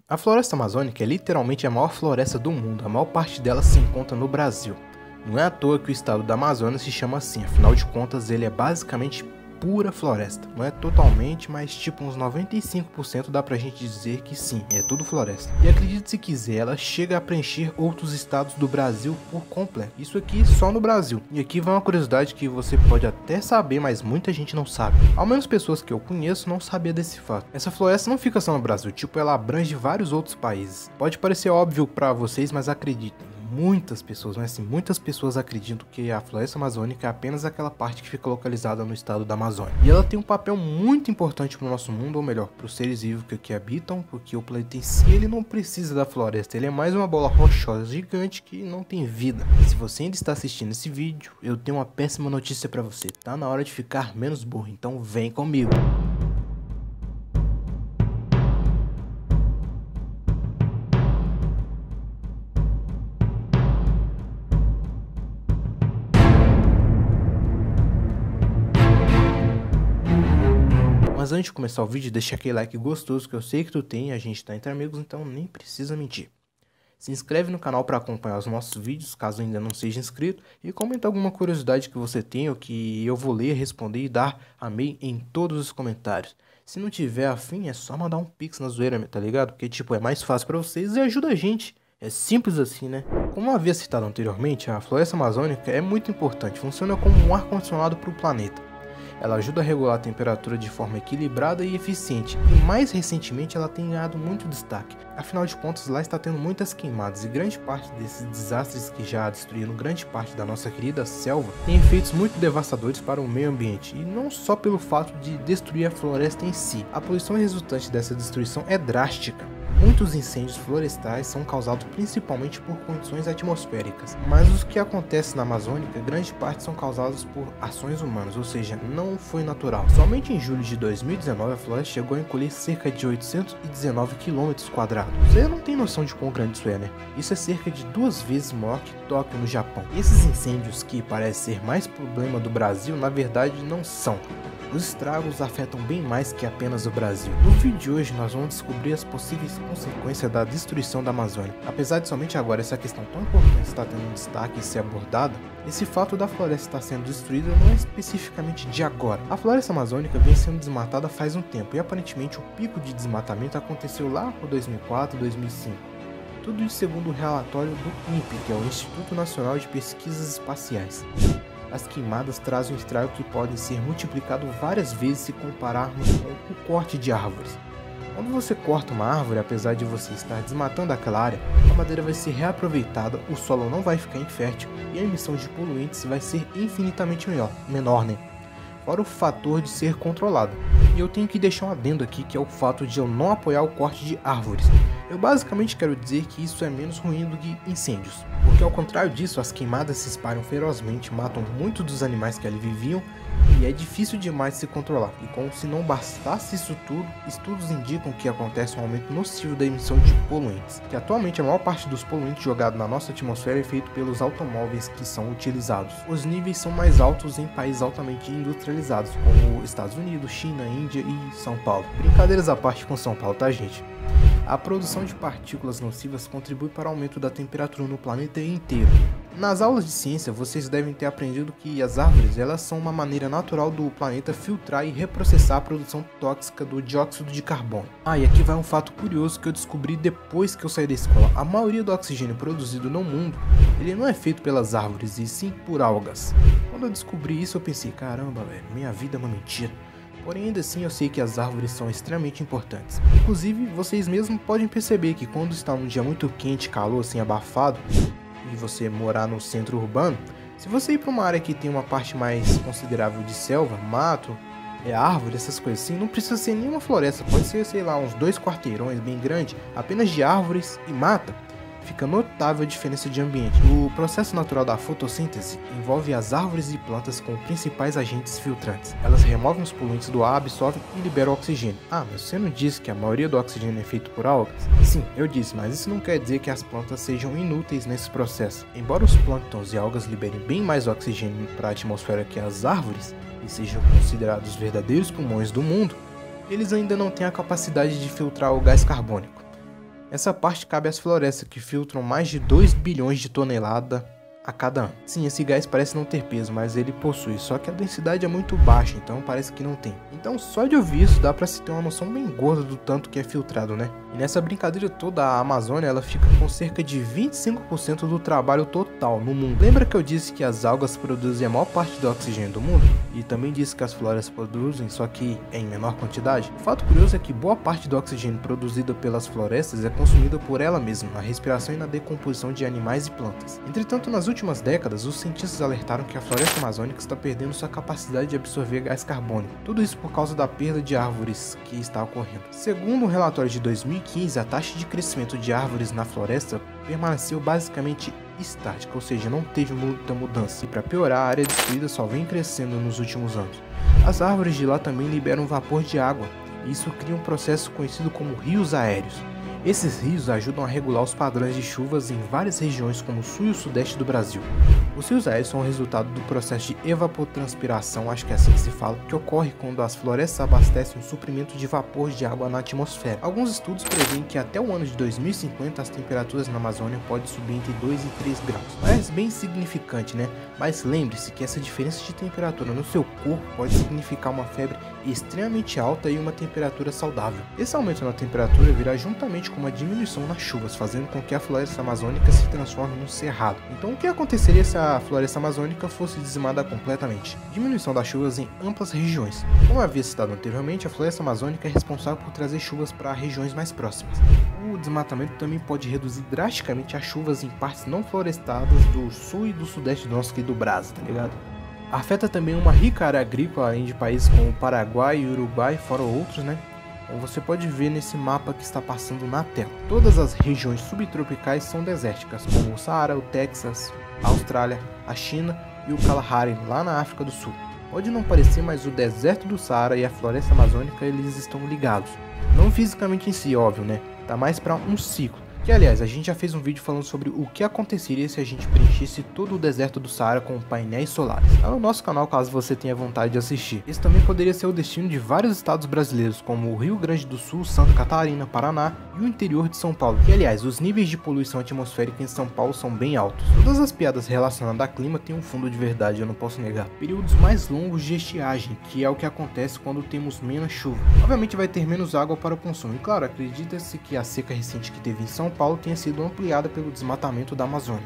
A floresta amazônica é literalmente a maior floresta do mundo, a maior parte dela se encontra no Brasil. Não é à toa que o estado do Amazonas se chama assim, afinal de contas ele é basicamente pura floresta. Não é totalmente, mas tipo uns 95% dá pra gente dizer que sim, é tudo floresta. E acredite se quiser, ela chega a preencher outros estados do Brasil por completo. Isso aqui só no Brasil. E aqui vai uma curiosidade que você pode até saber, mas muita gente não sabe. Ao menos pessoas que eu conheço não sabiam desse fato. Essa floresta não fica só no Brasil, tipo ela abrange vários outros países. Pode parecer óbvio pra vocês, mas acreditem. Muitas pessoas, mas assim, muitas pessoas acreditam que a floresta amazônica é apenas aquela parte que fica localizada no estado da Amazônia. E ela tem um papel muito importante para o nosso mundo, ou melhor, para os seres vivos que aqui habitam, porque o planeta em si ele não precisa da floresta, ele é mais uma bola rochosa gigante que não tem vida. Se você ainda está assistindo esse vídeo, eu tenho uma péssima notícia para você, tá na hora de ficar menos burro, então vem comigo. Mas antes de começar o vídeo, deixa aquele like gostoso que eu sei que tu tem, a gente tá entre amigos, então nem precisa mentir. Se inscreve no canal para acompanhar os nossos vídeos, caso ainda não seja inscrito, e comenta alguma curiosidade que você tenha, ou que eu vou ler, responder e dar amei em todos os comentários. Se não tiver afim, é só mandar um pix na zoeira, tá ligado? Porque tipo, é mais fácil para vocês e ajuda a gente. É simples assim, né? Como eu havia citado anteriormente, a floresta amazônica é muito importante, funciona como um ar-condicionado para o planeta. Ela ajuda a regular a temperatura de forma equilibrada e eficiente, e mais recentemente ela tem ganhado muito destaque. Afinal de contas, lá está tendo muitas queimadas e grande parte desses desastres que já destruíram grande parte da nossa querida selva tem efeitos muito devastadores para o meio ambiente, e não só pelo fato de destruir a floresta em si. A poluição resultante dessa destruição é drástica. Muitos incêndios florestais são causados principalmente por condições atmosféricas, mas os que acontecem na Amazônica, grande parte são causados por ações humanas, ou seja, não foi natural. Somente em julho de 2019 a floresta chegou a encolher cerca de 819 km². Você não tem noção de quão grande isso é, né? Isso é cerca de 2 vezes maior que Tóquio no Japão. E esses incêndios que parecem ser mais problema do Brasil, na verdade não são. Os estragos afetam bem mais que apenas o Brasil. No vídeo de hoje nós vamos descobrir as possíveis consequências da destruição da Amazônia. Apesar de somente agora essa questão tão importante estar tendo um destaque e ser abordada, esse fato da floresta estar sendo destruída não é especificamente de agora. A floresta amazônica vem sendo desmatada faz um tempo e aparentemente o pico de desmatamento aconteceu lá por 2004 e 2005. Tudo isso segundo o relatório do INPE, que é o Instituto Nacional de Pesquisas Espaciais. As queimadas trazem um estrago que pode ser multiplicado várias vezes se compararmos com o corte de árvores. Quando você corta uma árvore, apesar de você estar desmatando aquela área, a madeira vai ser reaproveitada, o solo não vai ficar infértil e a emissão de poluentes vai ser infinitamente menor, né? Fora o fator de ser controlado. E eu tenho que deixar um adendo aqui, que é o fato de eu não apoiar o corte de árvores. Eu basicamente quero dizer que isso é menos ruim do que incêndios, porque ao contrário disso, as queimadas se espalham ferozmente, matam muitos dos animais que ali viviam e é difícil demais de se controlar. E como se não bastasse isso tudo, estudos indicam que acontece um aumento nocivo da emissão de poluentes, que atualmente a maior parte dos poluentes jogados na nossa atmosfera é feito pelos automóveis que são utilizados. Os níveis são mais altos em países altamente industrializados, como Estados Unidos, China, Índia e São Paulo. Brincadeiras à parte com São Paulo, tá, gente? A produção de partículas nocivas contribui para o aumento da temperatura no planeta inteiro. Nas aulas de ciência, vocês devem ter aprendido que as árvores elas são uma maneira natural do planeta filtrar e reprocessar a produção tóxica do dióxido de carbono. E aqui vai um fato curioso que eu descobri depois que eu saí da escola. A maioria do oxigênio produzido no mundo, ele não é feito pelas árvores, e sim por algas. Quando eu descobri isso, eu pensei, caramba, velho, minha vida é uma mentira. Porém, ainda assim eu sei que as árvores são extremamente importantes. Inclusive, vocês mesmos podem perceber que quando está um dia muito quente, calor, assim, abafado, e você morar no centro urbano, se você ir para uma área que tem uma parte mais considerável de selva, mato, árvore, essas coisas assim, não precisa ser nenhuma floresta, pode ser, sei lá, uns 2 quarteirões bem grandes, apenas de árvores e mata. Fica notável a diferença de ambiente. O processo natural da fotossíntese envolve as árvores e plantas como principais agentes filtrantes. Elas removem os poluentes do ar, absorvem e liberam oxigênio. Mas você não disse que a maioria do oxigênio é feito por algas? Sim, eu disse, mas isso não quer dizer que as plantas sejam inúteis nesse processo. Embora os plânctons e algas liberem bem mais oxigênio para a atmosfera que as árvores, e sejam considerados verdadeiros pulmões do mundo, eles ainda não têm a capacidade de filtrar o gás carbônico. Essa parte cabe às florestas que filtram mais de 2 bilhões de toneladas a cada ano. Sim, esse gás parece não ter peso, mas ele possui, só que a densidade é muito baixa, então parece que não tem. Então só de ouvir isso dá pra se ter uma noção bem gorda do tanto que é filtrado, né? E nessa brincadeira toda, a Amazônia ela fica com cerca de 25% do trabalho total no mundo. Lembra que eu disse que as algas produzem a maior parte do oxigênio do mundo? E também disse que as florestas produzem, só que em menor quantidade? O fato curioso é que boa parte do oxigênio produzido pelas florestas é consumida por ela mesma, na respiração e na decomposição de animais e plantas. Entretanto, nas últimas décadas, os cientistas alertaram que a floresta amazônica está perdendo sua capacidade de absorver gás carbônico. Tudo isso por causa da perda de árvores que está ocorrendo. Segundo um relatório de 2015, a taxa de crescimento de árvores na floresta permaneceu basicamente estática, ou seja, não teve muita mudança. E para piorar, a área destruída só vem crescendo nos últimos anos. As árvores de lá também liberam vapor de água, e isso cria um processo conhecido como rios aéreos. Esses rios ajudam a regular os padrões de chuvas em várias regiões como o sul e o sudeste do Brasil. Os rios aéreos são o resultado do processo de evapotranspiração, acho que é assim que se fala, que ocorre quando as florestas abastecem um suprimento de vapor de água na atmosfera. Alguns estudos preveem que até o ano de 2050 as temperaturas na Amazônia podem subir entre 2 e 3 graus. Parece bem insignificante, né? Mas lembre-se que essa diferença de temperatura no seu corpo pode significar uma febre extremamente alta e uma temperatura saudável. Esse aumento na temperatura virá juntamente com uma diminuição nas chuvas, fazendo com que a floresta amazônica se transforme num cerrado. Então o que aconteceria se a floresta amazônica fosse dizimada completamente? Diminuição das chuvas em amplas regiões. Como eu havia citado anteriormente, a floresta amazônica é responsável por trazer chuvas para regiões mais próximas. O desmatamento também pode reduzir drasticamente as chuvas em partes não florestadas do sul e do sudeste do nosso querido Brasil, tá ligado? Afeta também uma rica área agrícola, além de países como o Paraguai e o Uruguai, fora outros, né? Como você pode ver nesse mapa que está passando na tela. Todas as regiões subtropicais são desérticas, como o Saara, o Texas, a Austrália, a China e o Kalahari, lá na África do Sul. Pode não parecer, mas o deserto do Saara e a floresta amazônica eles estão ligados. Não fisicamente em si, óbvio, né? Tá mais para um ciclo. Que aliás, a gente já fez um vídeo falando sobre o que aconteceria se a gente preenchesse todo o deserto do Saara com painéis solares. Tá no nosso canal caso você tenha vontade de assistir. Esse também poderia ser o destino de vários estados brasileiros, como o Rio Grande do Sul, Santa Catarina, Paraná e o interior de São Paulo. E aliás, os níveis de poluição atmosférica em São Paulo são bem altos. Todas as piadas relacionadas a clima têm um fundo de verdade, eu não posso negar. Períodos mais longos de estiagem, que é o que acontece quando temos menos chuva. Obviamente vai ter menos água para o consumo. E claro, acredita-se que a seca recente que teve em São Paulo tenha sido ampliada pelo desmatamento da Amazônia.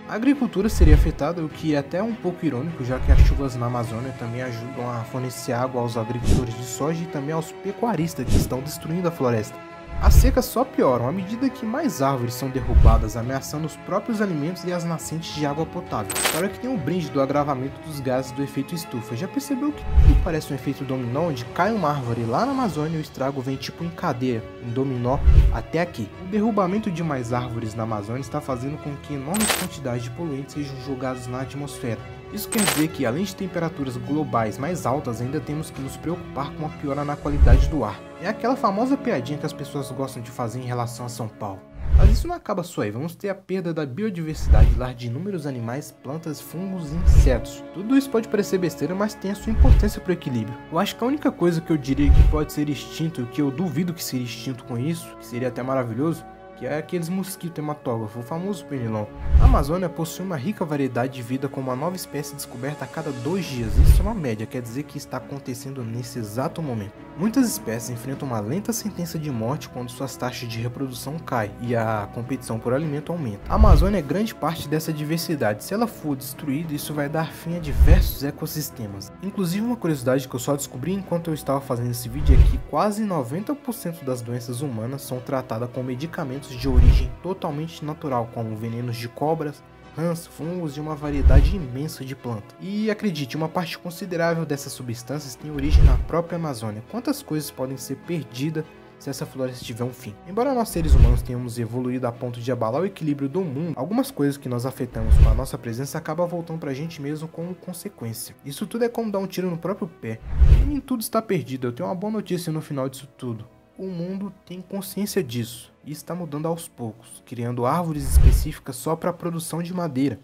A agricultura seria afetada, o que é até um pouco irônico, já que as chuvas na Amazônia também ajudam a fornecer água aos agricultores de soja e também aos pecuaristas que estão destruindo a floresta. As secas só pioram à medida que mais árvores são derrubadas, ameaçando os próprios alimentos e as nascentes de água potável. Claro que tem um brinde do agravamento dos gases do efeito estufa. Já percebeu que tudo parece um efeito dominó, onde cai uma árvore lá na Amazônia e o estrago vem tipo em cadeia, em dominó, até aqui. O derrubamento de mais árvores na Amazônia está fazendo com que enormes quantidades de poluentes sejam jogados na atmosfera. Isso quer dizer que, além de temperaturas globais mais altas, ainda temos que nos preocupar com a piora na qualidade do ar. É aquela famosa piadinha que as pessoas gostam de fazer em relação a São Paulo. Mas isso não acaba só aí, vamos ter a perda da biodiversidade lar de inúmeros animais, plantas, fungos e insetos. Tudo isso pode parecer besteira, mas tem a sua importância para o equilíbrio. Eu acho que a única coisa que eu diria que pode ser extinto, que eu duvido que seria extinto com isso, que seria até maravilhoso, que é aqueles mosquitos hematógrafos, o famoso pernilongo. A Amazônia possui uma rica variedade de vida com uma nova espécie descoberta a cada 2 dias. Isso é uma média, quer dizer que está acontecendo nesse exato momento. Muitas espécies enfrentam uma lenta sentença de morte quando suas taxas de reprodução caem e a competição por alimento aumenta. A Amazônia é grande parte dessa diversidade. Se ela for destruída, isso vai dar fim a diversos ecossistemas. Inclusive, uma curiosidade que eu só descobri enquanto eu estava fazendo esse vídeo é que quase 90% das doenças humanas são tratadas com medicamentos de origem totalmente natural, como venenos de cobras, rãs, fungos e uma variedade imensa de plantas. E acredite, uma parte considerável dessas substâncias tem origem na própria Amazônia. Quantas coisas podem ser perdidas se essa floresta tiver um fim? Embora nós seres humanos tenhamos evoluído a ponto de abalar o equilíbrio do mundo, algumas coisas que nós afetamos com a nossa presença acabam voltando pra gente mesmo como consequência. Isso tudo é como dar um tiro no próprio pé. E nem tudo está perdido, eu tenho uma boa notícia no final disso tudo. O mundo tem consciência disso e está mudando aos poucos, criando árvores específicas só para a produção de madeira,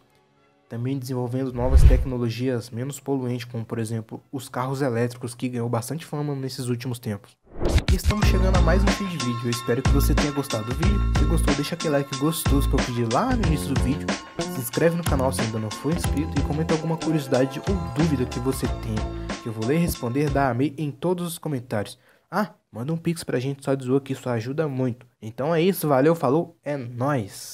também desenvolvendo novas tecnologias menos poluentes, como por exemplo os carros elétricos, que ganhou bastante fama nesses últimos tempos. E estamos chegando a mais um fim de vídeo. Eu espero que você tenha gostado do vídeo. Se gostou, deixa aquele like gostoso que eu pedi lá no início do vídeo. Se inscreve no canal se ainda não for inscrito e comenta alguma curiosidade ou dúvida que você tenha, que eu vou ler e responder da amei em todos os comentários. Ah, manda um pix pra gente só de zoa que isso ajuda muito. Então é isso, valeu, falou, é nóis!